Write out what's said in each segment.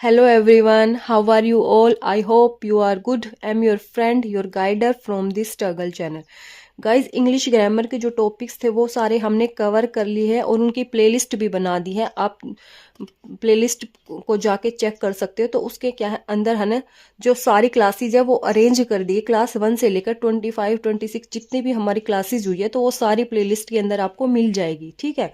Hello everyone, how are you all? I hope you are good. I'm your friend, your guider from this struggle channel. Guys English grammar के जो topics थे वो सारे हमने cover कर लिए हैं और उनकी प्लेलिस्ट भी बना दी है। आप प्लेलिस्ट को जाके चेक कर सकते हो। तो उसके क्या है अंदर है ना, जो सारी क्लासेज है वो अरेंज कर दी है। क्लास 1 से लेकर 25 26 जितनी भी हमारी क्लासेज हुई है तो वो सारी प्लेलिस्ट के अंदर आपको मिल जाएगी। ठीक है,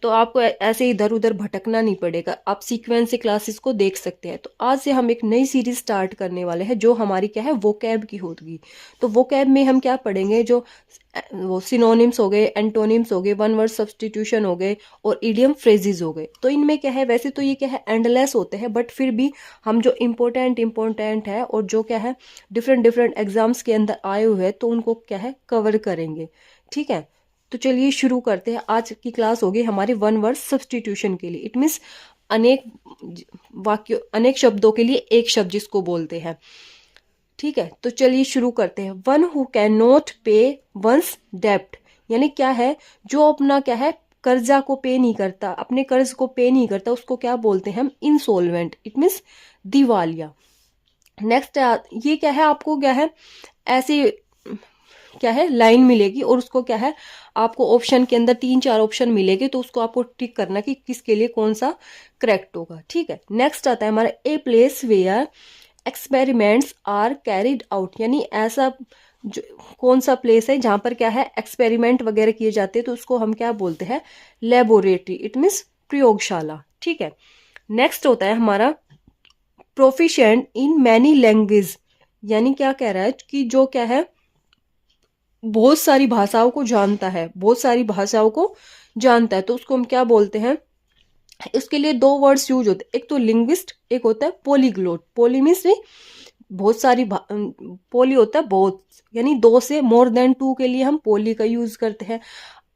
तो आपको ऐसे इधर उधर भटकना नहीं पड़ेगा, आप सीक्वेंस से क्लासेस को देख सकते हैं। तो आज से हम एक नई सीरीज स्टार्ट करने वाले हैं जो हमारी क्या है वोकैब की होगी। तो वोकैब में हम क्या पढ़ेंगे, जो वो सिनोनिम्स हो गए, एंटोनिम्स हो गए, वन वर्ड सब्सटीट्यूशन हो गए और इडियम फ्रेजेस हो गए। तो इनमें क्या है, वैसे तो ये क्या है एंडलेस होते हैं, बट फिर भी हम जो इम्पोर्टेंट है और जो क्या है डिफरेंट एग्जाम्स के अंदर आए हुए हैं तो उनको क्या है कवर करेंगे। ठीक है, तो चलिए शुरू करते हैं। आज की क्लास होगी हमारे वन वर्ड सब्सटीट्यूशन के लिए। इट मीन्स अनेक वाक्य, अनेक शब्दों के लिए एक शब्द जिसको बोलते हैं। ठीक है, तो चलिए शुरू करते हैं। वन हु कैन नॉट पे वंस डेब्ट, यानी क्या है, जो अपना क्या है कर्जा को पे नहीं करता, अपने कर्ज को पे नहीं करता, उसको क्या बोलते हैं हम इंसॉल्वेंट। इट मीन्स दिवालिया। नेक्स्ट ये क्या है, आपको क्या है ऐसे क्या है लाइन मिलेगी और उसको क्या है आपको ऑप्शन के अंदर 3-4 ऑप्शन मिलेंगे, तो उसको आपको टिक करना कि किसके लिए कौन सा करेक्ट होगा। ठीक है, नेक्स्ट आता है हमारा a place where experiments are carried out, यानी ऐसा कौन सा प्लेस है जहां पर क्या है एक्सपेरिमेंट वगैरह किए जाते हैं, तो उसको हम क्या बोलते हैं लेबोरेटरी। इट मीन्स प्रयोगशाला। ठीक है, नेक्स्ट होता है हमारा प्रोफिशिएंट इन मैनी लैंग्वेज, यानी क्या कह रहा है कि जो क्या है बहुत सारी भाषाओं को जानता है, बहुत सारी भाषाओं को जानता है, तो उसको हम क्या बोलते हैं। इसके लिए 2 वर्ड्स यूज होते हैं, एक तो लिंग्विस्ट, एक होता है पोलीग्लोट। पोली मीन्स नहीं बहुत सारी, पोली होता है बहुत, यानी 2 से मोर देन 2 के लिए हम पोली का यूज करते हैं।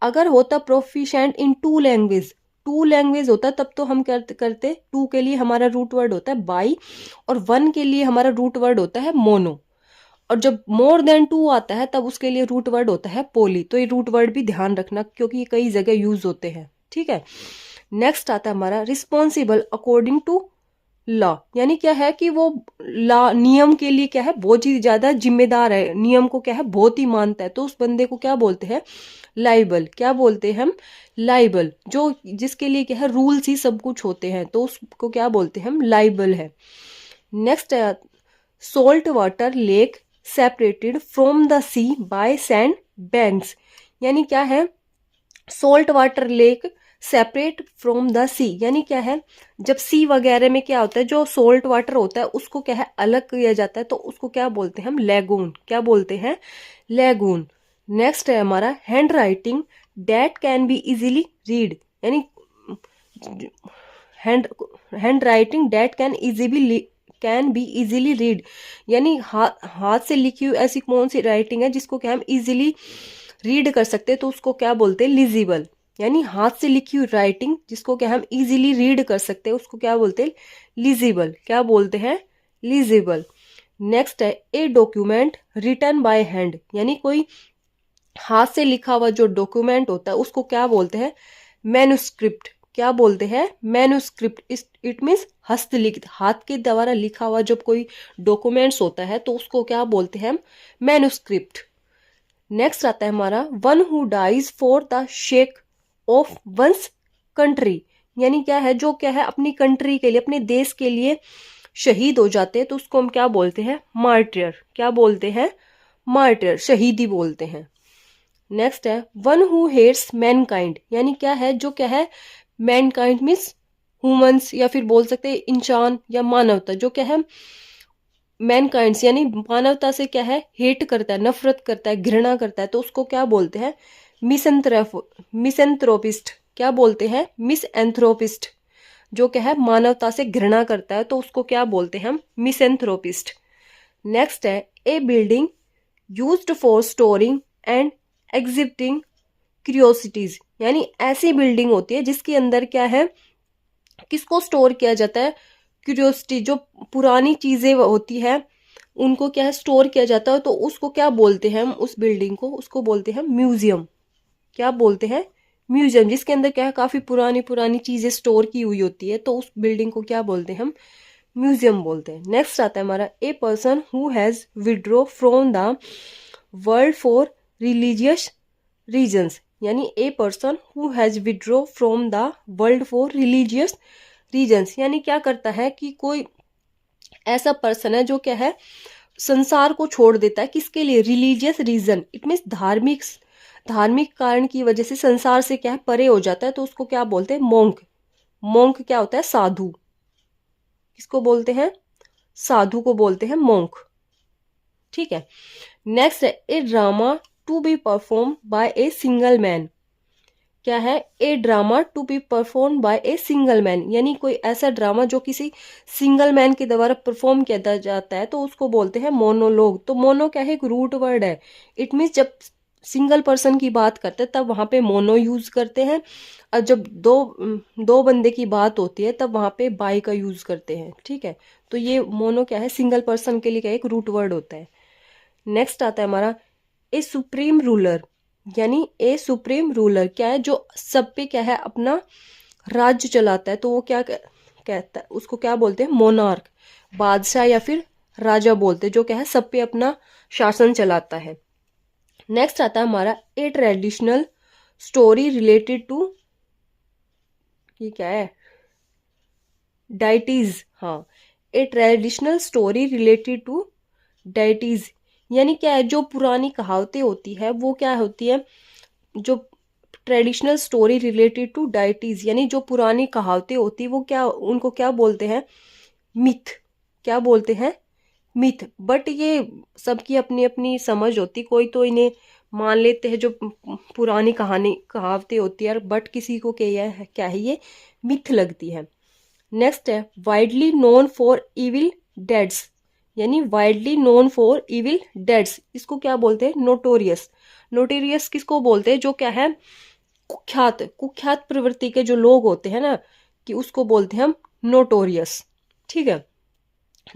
अगर होता प्रोफिशिएंट इन 2 लैंग्वेज, 2 लैंग्वेज होता तब तो हम करते 2 के लिए हमारा रूट वर्ड होता है बाई और 1 के लिए हमारा रूट वर्ड होता है मोनो। और जब मोर देन 2 आता है तब उसके लिए रूट वर्ड होता है पोली। तो ये रूट वर्ड भी ध्यान रखना क्योंकि ये कई जगह यूज होते हैं। ठीक है, नेक्स्ट आता है हमारा रिस्पॉन्सिबल अकॉर्डिंग टू लॉ, यानी क्या है कि वो लॉ नियम के लिए क्या है बहुत ही ज्यादा जिम्मेदार है, नियम को क्या है बहुत ही मानता है, तो उस बंदे को क्या बोलते हैं लाइबल। क्या बोलते हैं हम लाइबल, जो जिसके लिए क्या है रूल्स ही सब कुछ होते हैं, तो उसको क्या बोलते हैं हम लाइबल है। Next salt water lake separated from the sea by sand banks, यानी क्या है salt water lake separate from the sea, यानी क्या है जब सी वगैरह में क्या होता है जो सोल्ट वाटर होता है उसको क्या है अलग किया जाता है, तो उसको क्या बोलते हैं हम लेगून। क्या बोलते हैं लेगून। नेक्स्ट है हमारा hand writing that can be easily read, यानी hand writing that can be easily read, यानी हाथ से लिखी हुई ऐसी कौन सी राइटिंग है जिसको क्या हम इजीली रीड कर सकते हैं, तो उसको क्या बोलते हैं लिजिबल। यानी हाथ से लिखी हुई राइटिंग जिसको क्या हम इजीली रीड कर सकते हैं उसको क्या बोलते हैं लिजिबल। क्या बोलते हैं लिजिबल। नेक्स्ट है a document written by hand, यानी कोई हाथ से लिखा हुआ जो डॉक्यूमेंट होता है उसको क्या बोलते हैं मैन्युस्क्रिप्ट। क्या बोलते हैं मैन्युस्क्रिप्ट। इट मीन्स हस्तलिखित, हाथ के द्वारा लिखा हुआ जब कोई डॉक्यूमेंट्स होता है तो उसको क्या बोलते हैं मैन्युस्क्रिप्ट। नेक्स्ट आता है हमारा one who dies for the sake of one's country, यानी क्या है जो क्या है अपनी कंट्री के लिए, अपने देश के लिए शहीद हो जाते हैं, तो उसको हम क्या बोलते हैं मार्टियर। क्या बोलते हैं मार्टियर, शहीदी बोलते हैं। नेक्स्ट है वन हु हेट्स मैनकाइंड, यानी क्या है जो क्या है मैनकाइंड मीन्स ह्यूमंस, या फिर बोल सकते हैं इंसान या मानवता, जो क्या है मैनकाइंड यानी मानवता से क्या है हेट करता है, नफरत करता है, घृणा करता है, तो उसको क्या बोलते हैं मिसएंथ्रोपिस्ट। क्या बोलते हैं मिसएंथ्रोपिस्ट, जो क्या है मानवता से घृणा करता है, तो उसको क्या बोलते हैं हम मिसएंथ्रोपिस्ट। नेक्स्ट है a building used for storing and exhibiting curiosities, यानी ऐसी बिल्डिंग होती है जिसके अंदर क्या है किसको स्टोर किया जाता है क्यूरियोसिटी, जो पुरानी चीजें होती है उनको क्या है स्टोर किया जाता है, तो उसको क्या बोलते हैं हम उस बिल्डिंग को, उसको बोलते हैं म्यूजियम। क्या बोलते हैं म्यूजियम जिसके अंदर क्या है, काफी पुरानी पुरानी चीजें स्टोर की हुई होती है, तो उस बिल्डिंग को क्या बोलते हैं हम, म्यूजियम बोलते हैं। नेक्स्ट आता है हमारा a person who has withdraw from the world for religious reasons, यानी a person who has withdraw from the world for religious reasons, यानी क्या करता है कि कोई ऐसा पर्सन है जो क्या है संसार को छोड़ देता है, किसके लिए, रिलीजियस रीजन, इट मीन्स धार्मिक कारण की वजह से संसार से क्या है परे हो जाता है, तो उसको क्या बोलते हैं, मोंक। मोंक क्या होता है, साधु। किसको बोलते हैं, साधु को बोलते हैं मोंक। ठीक है। नेक्स्ट है a drama to be perform by a single man. क्या है, a drama to be perform by a single man, यानी कोई ऐसा ड्रामा जो किसी सिंगल मैन के द्वारा परफॉर्म किया जाता है, तो उसको बोलते हैं मोनोलॉग। तो मोनो क्या है, एक रूट वर्ड है। इट मीन्स जब सिंगल पर्सन की बात करते हैं तब वहां पे मोनो यूज करते हैं, और जब दो बंदे की बात होती है तब वहां पे बाई का यूज करते हैं। ठीक है, तो ये मोनो क्या है, सिंगल पर्सन के लिए क्या एक रूट वर्ड होता है। नेक्स्ट आता है हमारा ए सुप्रीम रूलर, यानी ए सुप्रीम रूलर क्या है, जो सब पे क्या है अपना राज्य चलाता है, तो वो क्या कहता है, उसको क्या बोलते हैं, मोनार्क, बादशाह या फिर राजा बोलते हैं, जो क्या है सब पे अपना शासन चलाता है। नेक्स्ट आता है हमारा a traditional story related to, ये क्या है, डाइटीज। हाँ, a traditional story related to deities, यानी क्या है, जो पुरानी कहावतें होती है वो क्या होती है, जो traditional story related to deities, यानी जो पुरानी कहावतें होती है वो क्या, उनको क्या बोलते हैं, मिथ। क्या बोलते हैं, मिथ। बट ये सबकी अपनी अपनी समझ होती, कोई तो इन्हें मान लेते हैं जो पुरानी कहावतें होती है, बट किसी को क्या है ये मिथ लगती है। नेक्स्ट है वाइडली नोन फॉर इविल डेड्स, यानी वाइडली नोन फॉर इविल डेड्स, इसको क्या बोलते हैं, नोटोरियस। नोटोरियस किसको बोलते हैं, जो क्या है कुख्यात प्रवृत्ति के जो लोग होते हैं ना, कि उसको बोलते हैं हम नोटोरियस। ठीक है।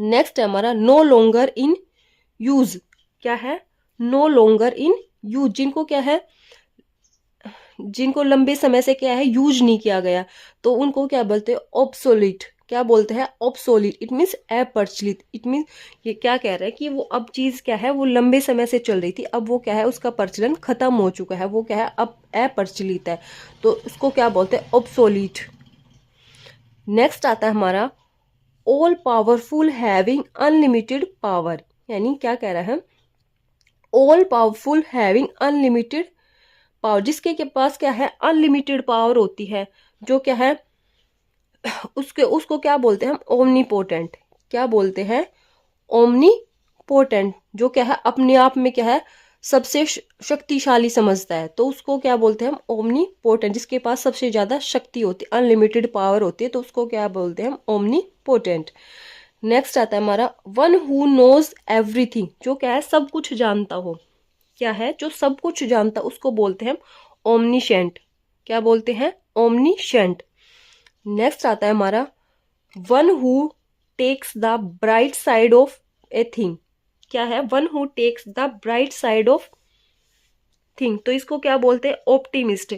नेक्स्ट है हमारा नो लॉन्गर इन यूज। क्या है, नो लॉन्गर इन यूज, जिनको क्या है, जिनको लंबे समय से क्या है यूज नहीं किया गया, तो उनको क्या बोलते हैं, ऑब्सोलीट। क्या बोलते हैं, ऑब्सोलीट। इट मीन्स अप्रचलित। इट मीन्स ये क्या कह रहा है कि वो अब चीज क्या है, वो लंबे समय से चल रही थी, अब वो क्या है, उसका प्रचलन खत्म हो चुका है, वो क्या है अब अप्रचलित है, तो उसको क्या बोलते हैं, ऑब्सोलीट। नेक्स्ट आता है हमारा all powerful having unlimited power, यानी क्या कह रहा है, all powerful having unlimited power, जिसके के पास क्या है अनलिमिटेड पावर होती है, जो क्या है उसको क्या बोलते हैं हम, ओमनीपोटेंट। क्या बोलते हैं, ओमनीपोटेंट, जो क्या है अपने आप में क्या है सबसे शक्तिशाली समझता है, तो उसको क्या बोलते हैं हम, ओमनीपोटेंट। जिसके पास सबसे ज्यादा शक्ति होती है, अनलिमिटेड पावर होती है, तो उसको क्या बोलते हैं हम, ओमनीपोटेंट। नेक्स्ट आता है हमारा वन हु नोज एवरीथिंग, जो क्या है सब कुछ जानता हो। क्या है, जो सब कुछ जानता, उसको बोलते हैं ओमनीशेंट। क्या बोलते हैं, ओमनीशेंट। नेक्स्ट आता है हमारा one who takes the bright side of a thing. क्या है, one who takes the bright side of thing, तो इसको क्या बोलते हैं, ऑप्टिमिस्ट।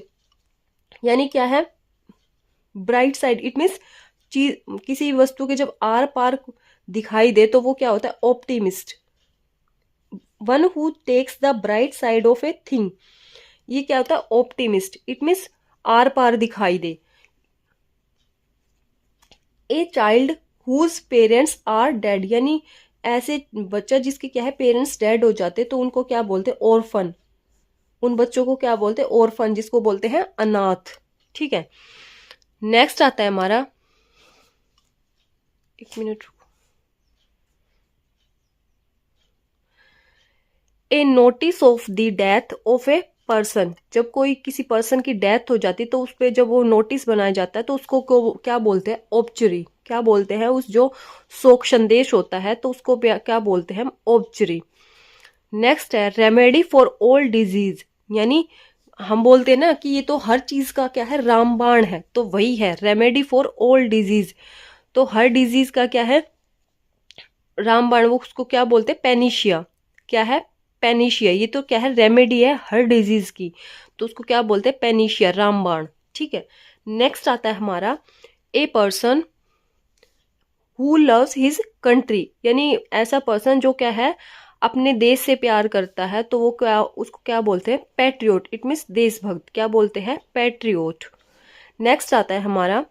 यानी क्या है, ब्राइट साइड, इट मीन्स चीज, किसी वस्तु के जब आर पार दिखाई दे तो वो क्या होता है, optimist. One who takes the bright side of a thing, ये क्या होता है, ऑप्टिमिस्ट। इट मीन्स आर पार दिखाई दे। A child whose parents are dead, यानी ऐसे बच्चा जिसके क्या है पेरेंट्स डेड हो जाते, तो उनको क्या बोलते हैं, ऑर्फन। उन बच्चों को क्या बोलते हैं, ऑर्फन, जिसको बोलते हैं अनाथ। ठीक है। नेक्स्ट आता है हमारा, एक minute, A notice of the death of a person, जब कोई किसी पर्सन की डेथ हो जाती तो उस पर जब वो नोटिस बनाया जाता है तो उसको क्या बोलते हैं, ऑब्चुरी। क्या बोलते हैं, उस जो शोक संदेश होता है तो उसको क्या बोलते हैं, ऑब्चुरी। नेक्स्ट है रेमेडी फॉर ऑल डिजीज, यानी हम बोलते हैं ना कि ये तो हर चीज का क्या है, रामबाण है, तो वही है रेमेडी फॉर ऑल डिजीज। तो हर डिजीज का क्या है रामबाण, वो उसको क्या बोलते हैं, पेनिशिया। क्या है, पेनिशिया, ये तो क्या है, रेमेडी है हर डिजीज की, तो उसको क्या बोलते हैं, पेनिशिया, रामबाण। ठीक है, नेक्स्ट आता है हमारा a person who loves his country, यानी ऐसा पर्सन जो क्या है अपने देश से प्यार करता है, तो वो क्या, उसको क्या बोलते हैं, पैट्रियोट। इट मीन्स देशभक्त, क्या बोलते हैं, पैट्रियोट। नेक्स्ट आता है हमारा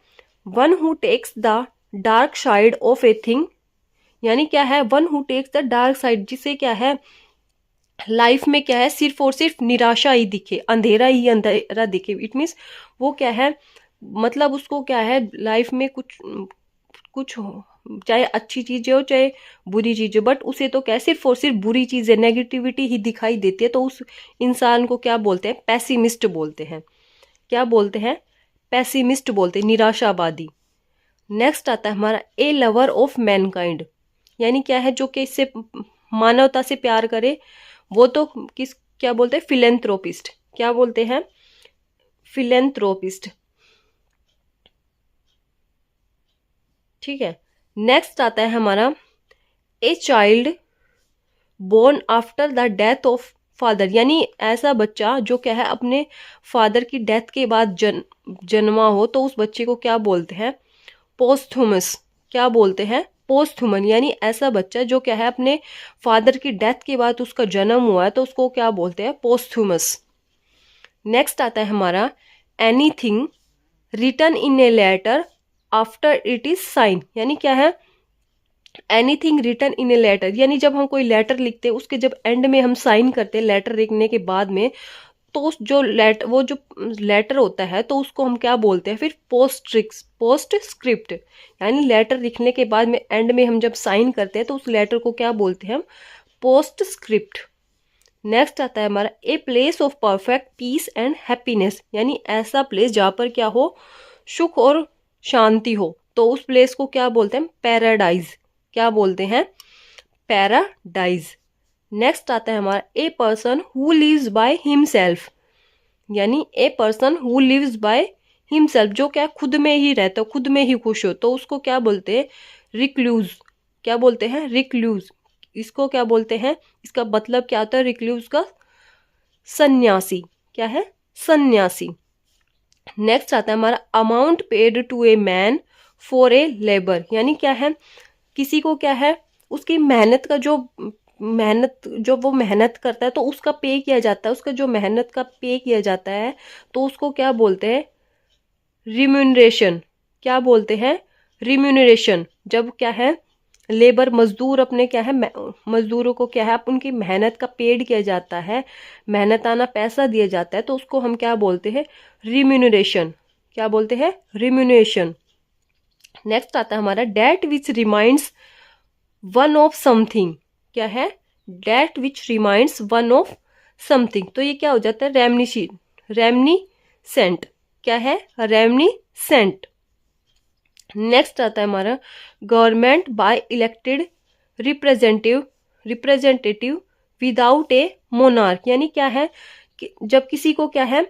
one who takes the dark side of a thing, यानी क्या है, one who takes the dark side, जिसे क्या है लाइफ में क्या है सिर्फ और सिर्फ निराशा ही दिखे, अंधेरा ही अंधेरा दिखे। इट मीन्स वो क्या है, मतलब उसको क्या है लाइफ में कुछ कुछ चाहे अच्छी चीजें हो चाहे बुरी चीजें, बट उसे तो क्या है सिर्फ और सिर्फ बुरी चीजें, नेगेटिविटी ही दिखाई देती है, तो उस इंसान को क्या बोलते हैं, पैसिमिस्ट बोलते हैं। क्या बोलते हैं, पैसिमिस्ट बोलते हैं, निराशावादी। नेक्स्ट आता है हमारा ए लवर ऑफ मैनकाइंड, यानी क्या है जो कि इससे मानवता से प्यार करे, वो तो किस, क्या बोलते हैं, फिलेंथ्रोपिस्ट। क्या बोलते हैं, फिलेंथ्रोपिस्ट। ठीक है, नेक्स्ट आता है हमारा a child born after the death of father, यानी ऐसा बच्चा जो क्या है अपने फादर की डेथ के बाद जन्मा हो, तो उस बच्चे को क्या बोलते हैं, पोस्थुमस। क्या बोलते हैं, पोस्थुमन, यानी ऐसा बच्चा जो क्या है अपने फादर की डेथ के बाद उसका जन्म हुआ है, तो उसको क्या बोलते हैं, पोस्थुमस। नेक्स्ट आता है हमारा anything written in a letter after it is sign, यानी क्या है, anything written in a letter, यानी जब हम कोई लेटर लिखते हैं उसके जब एंड में हम साइन करते हैं लेटर लिखने के बाद में, तो उस जो लेटर, वो जो लेटर होता है तो उसको हम क्या बोलते हैं फिर, पोस्ट स्क्रिप्ट, यानी लेटर लिखने के बाद में एंड में हम जब साइन करते हैं तो उस लेटर को क्या बोलते हैं हम, पोस्ट स्क्रिप्ट। नेक्स्ट आता है हमारा a place of perfect peace and happiness, यानी ऐसा प्लेस जहाँ पर क्या हो, सुख और शांति हो, तो उस प्लेस को क्या बोलते हैं, पैराडाइज। क्या बोलते हैं, पैराडाइज। नेक्स्ट आता है हमारा a person who lives by himself, यानी a person who lives by himself, जो क्या खुद में ही रहता हो, खुद में ही खुश हो, तो उसको क्या बोलते हैं, रिक्लूज। क्या बोलते हैं, रिक्लूज। इसको क्या बोलते हैं, इसका मतलब क्या होता है रिक्लूज का, सन्यासी। क्या है, सन्यासी। नेक्स्ट आता है हमारा amount paid to a man for a labour, यानी क्या है, किसी को क्या है उसकी मेहनत का जो वो मेहनत करता है तो उसका पे किया जाता है, उसका जो मेहनत का पे किया जाता है, तो उसको क्या बोलते हैं, रिम्यूनरेशन। क्या बोलते हैं, रिम्यूनरेशन। जब क्या है लेबर, मजदूर अपने क्या है मजदूरों को क्या है उनकी मेहनत का पेड किया जाता है, मेहनत आना पैसा दिया जाता है, तो उसको हम क्या बोलते हैं, रिम्यूनरेशन। क्या बोलते हैं, रिम्यूनरेशन। नेक्स्ट आता है हमारा that which reminds one of something. क्या है, that which reminds one of something, तो ये क्या हो जाता है, रेमनीसेंट। क्या है, रेमनीसेंट। नेक्स्ट आता है हमारा government by elected representative without A monarch, यानी क्या है कि जब किसी को क्या है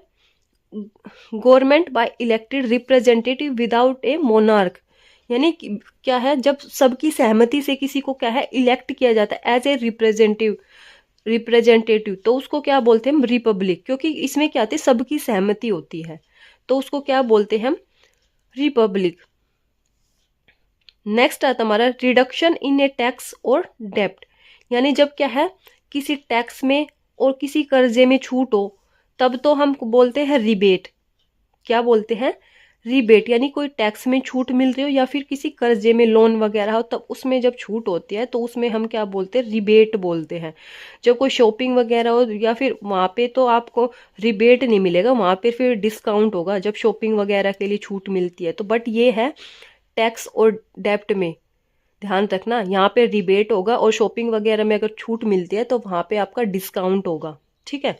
government by elected representative without A monarch, यानी क्या है जब सबकी सहमति से किसी को क्या है इलेक्ट किया जाता है एज ए रिप्रेजेंटेटिव, तो उसको क्या बोलते हैं हम, रिपब्लिक, क्योंकि इसमें क्या होती है सबकी सहमति होती है, तो उसको क्या बोलते हैं हम, रिपब्लिक। नेक्स्ट आता हमारा रिडक्शन इन ए टैक्स और डेप्ट, यानी जब क्या है किसी टैक्स में और किसी कर्जे में छूट हो, तब तो हम बोलते हैं रिबेट। क्या बोलते हैं, रिबेट, यानी कोई टैक्स में छूट मिल रही हो या फिर किसी कर्जे में लोन वगैरह हो, तब उसमें जब छूट होती है तो उसमें हम क्या बोलते हैं, रिबेट बोलते हैं। जब कोई शॉपिंग वगैरह हो या फिर वहाँ पे तो आपको रिबेट नहीं मिलेगा, वहाँ पे फिर डिस्काउंट होगा जब शॉपिंग वगैरह के लिए छूट मिलती है, तो बट ये है टैक्स और डेप्ट में ध्यान रखना, यहाँ पे रिबेट होगा और शॉपिंग वगैरह में अगर छूट मिलती है तो वहाँ पे आपका डिस्काउंट होगा। ठीक है,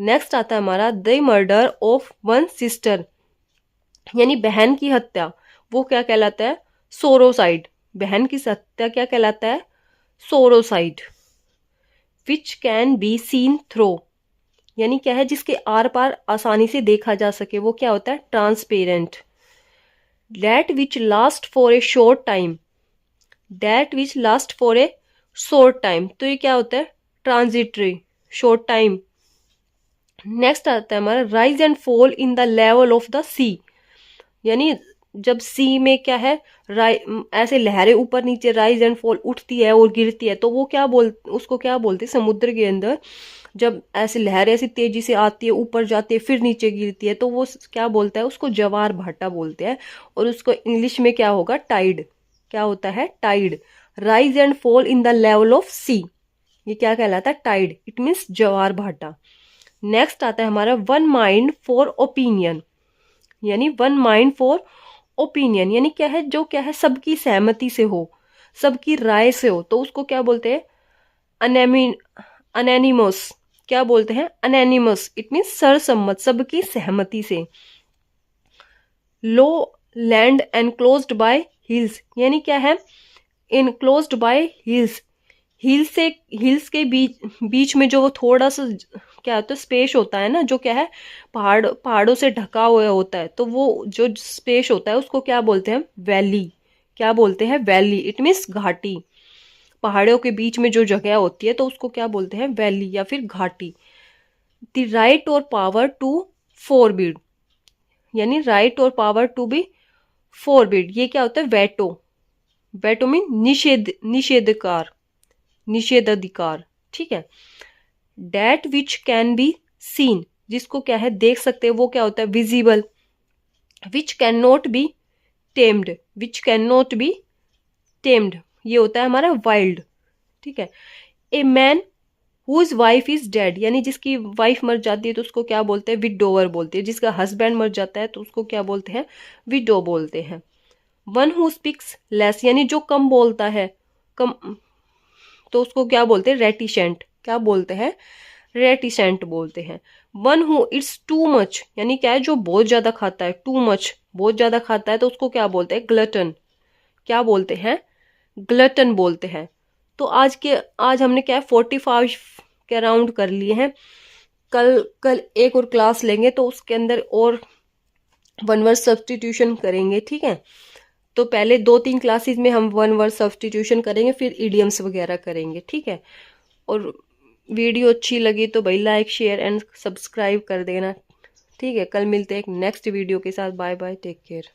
नेक्स्ट आता है हमारा the murder of one sister, यानी बहन की हत्या, वो क्या कहलाता है, सोरोसाइड। बहन की हत्या क्या कहलाता है, sororicide. Which can be seen through, यानी क्या है जिसके आर पार आसानी से देखा जा सके, वो क्या होता है, transparent. That which last for a short time, that which last for a short time, तो ये क्या होता है, ट्रांजिटरी, शॉर्ट टाइम। नेक्स्ट आता है हमारा rise and fall in the level of the sea, यानी जब सी में क्या है, ऐसे लहरें ऊपर नीचे राइज एंड फॉल उठती है और गिरती है, तो वो उसको क्या बोलते हैं, समुद्र के अंदर जब ऐसे लहरें ऐसी तेजी से आती है, ऊपर जाती है, फिर नीचे गिरती है, तो वो क्या बोलता है, उसको ज्वार भाटा बोलते हैं। और उसको इंग्लिश में क्या होगा, टाइड। क्या होता है, tide. Rise and fall in the level of sea, ये क्या कहलाता है, टाइड। इट मीन्स ज्वार भाटा। नेक्स्ट आता है हमारा वन माइंड फॉर ओपिनियन, यानी वन माइंड फॉर ओपिनियन, यानी क्या है, जो क्या है सबकी सहमति से हो, सबकी राय से हो, तो उसको क्या बोलते हैं, अनैनिमस। क्या बोलते हैं, अनैनिमस। इट मीन्स सर्वसम्मत, सबकी सहमति से। लो लैंड एनक्लोज्ड बाय हिल्स, यानी क्या है, इनक्लोज्ड बाय हिल्स, हिल्स के बीच में जो वो थोड़ा सा क्या होता है, स्पेस होता है ना, जो क्या है, पहाड़ों से ढका हुआ होता है, तो वो जो स्पेस होता है उसको क्या बोलते हैं, वैली। क्या बोलते हैं, वैली। इट मीन्स घाटी। पहाड़ों के बीच में जो जगह होती है तो उसको क्या बोलते हैं, वैली या फिर घाटी। द राइट और पावर टू फोरबिड, यानी राइट और पावर टू बी फोरबिड, ये क्या होता है, वेटो। वेटो मीन निषेधाधिकार, निषेधाधिकार, ठीक है। That which can be seen, जिसको क्या है, देख सकते हैं, वो क्या होता है, visible. Which can not be tamed, which can not be tamed, ये होता है हमारा वाइल्ड, ठीक है। A man whose wife is dead, यानी जिसकी वाइफ मर जाती है तो उसको क्या बोलते हैं, विडोवर बोलते हैं। जिसका हस्बैंड मर जाता है तो उसको क्या बोलते हैं, विडो बोलते हैं। वन हु स्पीक्स लेस, यानी जो कम बोलता है, कम, तो उसको क्या बोलते हैं, रेटिसेंट। क्या बोलते हैं, रेटिसेंट बोलते हैं। One who it's too much, यानी क्या है, जो बहुत ज्यादा खाता है, टू मच, बहुत ज्यादा खाता है, तो उसको क्या बोलते हैं, ग्लटन। क्या बोलते हैं, ग्लटन बोलते हैं। तो आज हमने क्या है, 45 के राउंड कर लिए हैं। कल एक और क्लास लेंगे तो उसके अंदर और वन वर्ड सब्सटीट्यूशन करेंगे, ठीक है। तो पहले 2-3 क्लासेस में हम वन वर्ड सब्सटीट्यूशन करेंगे, फिर इडियम्स वगैरह करेंगे, ठीक है। और वीडियो अच्छी लगी तो भाई लाइक शेयर एंड सब्सक्राइब कर देना, ठीक है। कल मिलते हैं एक नेक्स्ट वीडियो के साथ। Bye bye, take care.